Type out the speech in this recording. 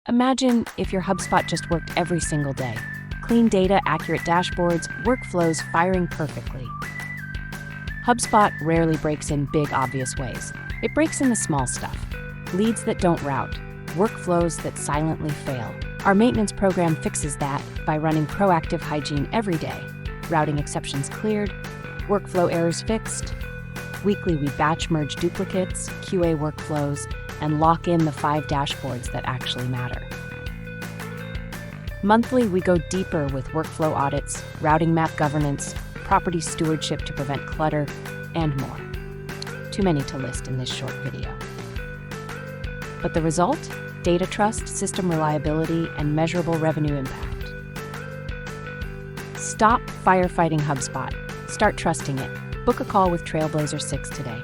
Imagine if your HubSpot just worked every single day. Clean data, accurate dashboards, workflows firing perfectly. HubSpot rarely breaks in big, obvious ways. It breaks in the small stuff. Leads that don't route, workflows that silently fail. Our maintenance program fixes that by running proactive hygiene every day. Routing exceptions cleared, workflow errors fixed. Weekly, we batch merge duplicates, QA workflows, and lock in the 5 dashboards that actually matter. Monthly, we go deeper with workflow audits, routing map governance, property stewardship to prevent clutter, and more. Too many to list in this short video. But the result? Data trust, system reliability, and measurable revenue impact. Stop firefighting HubSpot. Start trusting it. Book a call with Trailblazer 6 today.